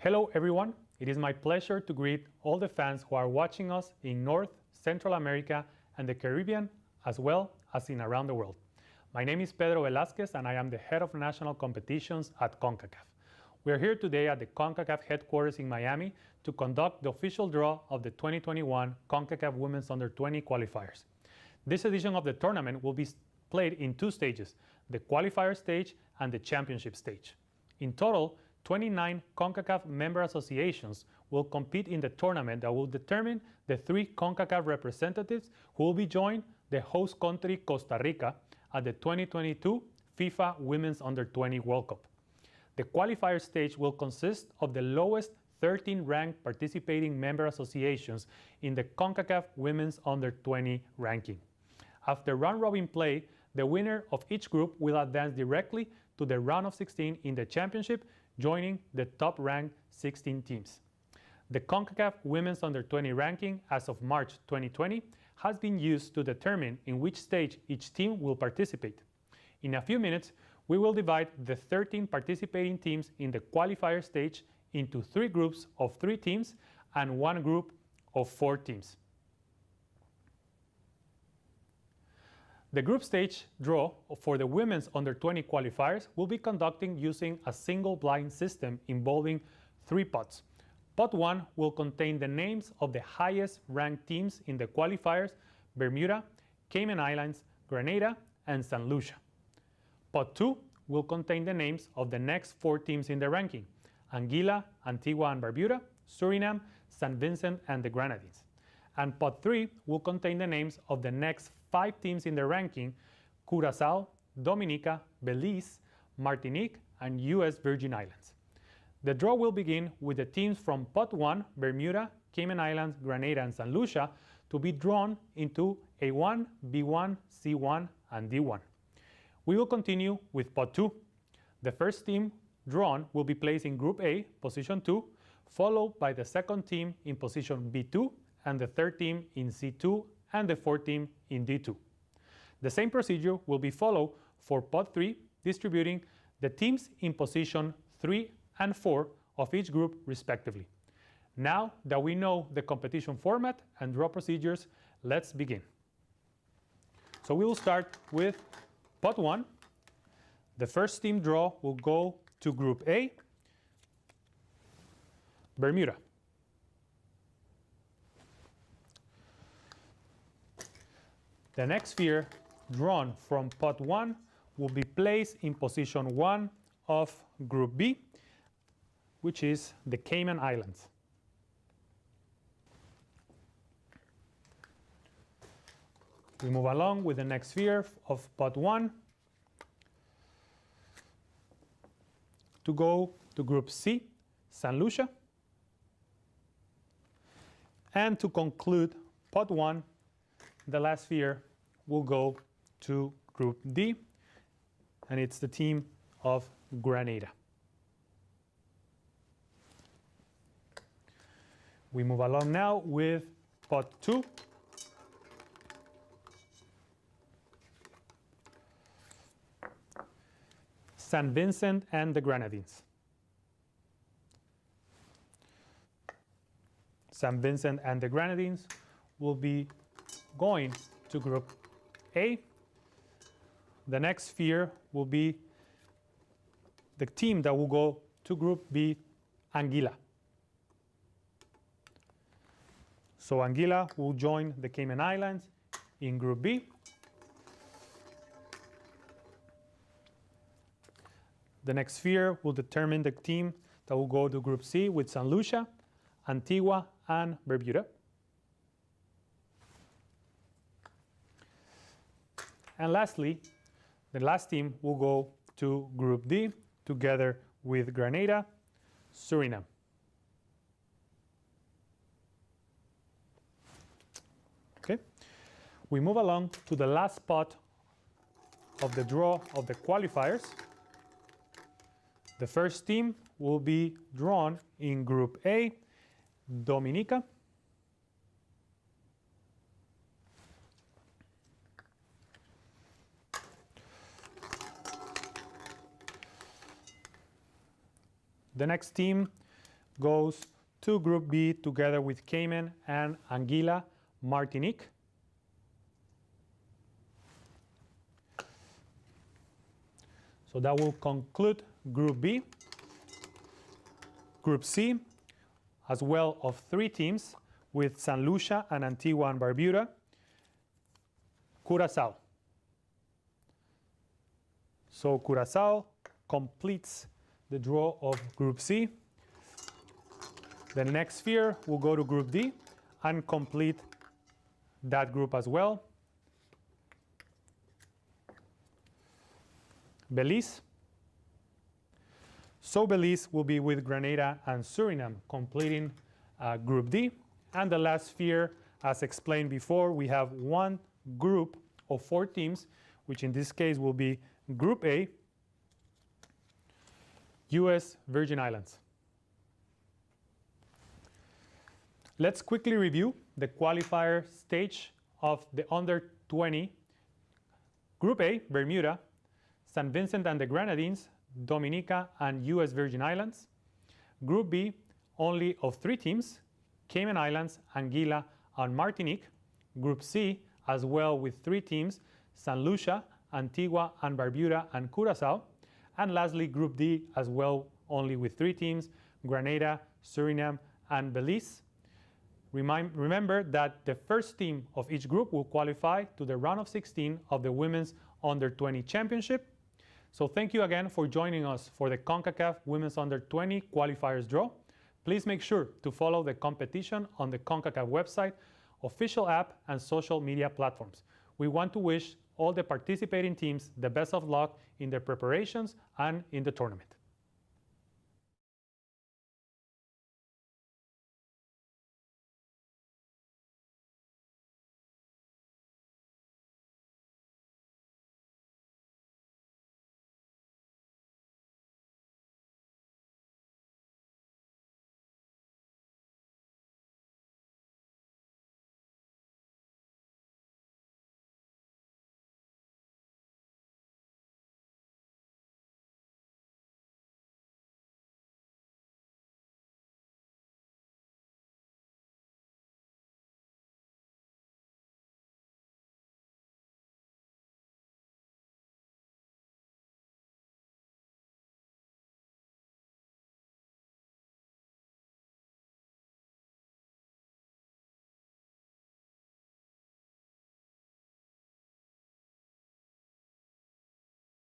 Hello everyone, it is my pleasure to greet all the fans who are watching us in North, Central America and the Caribbean, as well as in around the world. My name is Pedro Velázquez and I am the head of national competitions at Concacaf. We are here today at the Concacaf headquarters in Miami to conduct the official draw of the 2021 Concacaf Women's Under-20 Qualifiers. This edition of the tournament will be played in two stages, the Qualifier Stage and the Championship Stage. In total, 29 Concacaf member associations will compete in the tournament that will determine the three Concacaf representatives who will be joining the host country Costa Rica at the 2022 FIFA Women's Under-20 World Cup. The qualifier stage will consist of the lowest 13 ranked participating member associations in the Concacaf Women's Under-20 ranking. After round-robin play, the winner of each group will advance directly to the round of 16 in the championship, joining the top-ranked 16 teams. The CONCACAF Women's Under-20 ranking as of March 2020 has been used to determine in which stage each team will participate. In a few minutes, we will divide the 13 participating teams in the qualifier stage into 3 groups of 3 teams and 1 group of 4 teams. The group stage draw for the women's under-20 qualifiers will be conducted using a single blind system involving 3 pots. Pot 1 will contain the names of the highest ranked teams in the qualifiers: Bermuda, Cayman Islands, Grenada, and St. Lucia. Pot 2 will contain the names of the next 4 teams in the ranking: Anguilla, Antigua and Barbuda, Suriname, St. Vincent and the Grenadines. And Pot 3 will contain the names of the next 5 teams in the ranking: Curaçao, Dominica, Belize, Martinique, and U.S. Virgin Islands. The draw will begin with the teams from Pot 1, Bermuda, Cayman Islands, Grenada, and St. Lucia, to be drawn into A1, B1, C1, and D1. We will continue with Pot 2. The first team drawn will be placed in Group A, position 2, followed by the second team in position B2, and the third team in C2, and the fourth team in D2. The same procedure will be followed for Pot 3, distributing the teams in position 3 and 4 of each group respectively. Now that we know the competition format and draw procedures, let's begin. So we will start with Pot 1. The first team draw will go to Group A, Bermuda. The next sphere drawn from Pot 1 will be placed in position 1 of Group B, which is the Cayman Islands. We move along with the next sphere of Pot 1 to go to Group C, St. Lucia. And to conclude Pot 1, the last sphere will go to Group D, and it's the team of Grenada. We move along now with Pot 2. St. Vincent and the Grenadines. St. Vincent and the Grenadines will be going to Group A. The next sphere will be the team that will go to Group B, Anguilla. So Anguilla will join the Cayman Islands in Group B. The next sphere will determine the team that will go to Group C with St. Lucia, Antigua, and Barbuda. And lastly, the last team will go to Group D together with Grenada, Suriname. Okay. We move along to the last spot of the draw of the qualifiers. The first team will be drawn in Group A, Dominica. The next team goes to Group B together with Cayman and Anguilla, Martinique. So that will conclude Group B. Group C, as well of 3 teams with St. Lucia and Antigua and Barbuda, Curaçao. So Curaçao completes the draw of Group C. The next sphere will go to Group D and complete that group as well. Belize. So Belize will be with Grenada and Suriname completing Group D. And the last sphere, as explained before, we have one group of 4 teams, which in this case will be Group A, US Virgin Islands. Let's quickly review the qualifier stage of the Under-20. Group A, Bermuda, St. Vincent and the Grenadines, Dominica and US Virgin Islands. Group B, only of 3 teams, Cayman Islands, Anguilla and Martinique. Group C, as well with 3 teams, St. Lucia, Antigua and Barbuda and Curaçao. And lastly, Group D, as well only with 3 teams, Grenada, Suriname and Belize. Remember that the first team of each group will qualify to the round of 16 of the Women's Under-20 Championship. So thank you again for joining us for the Concacaf Women's Under-20 Qualifiers Draw. Please make sure to follow the competition on the Concacaf website, official app, and social media platforms. We want to wish all the participating teams the best of luck in their preparations and in the tournament.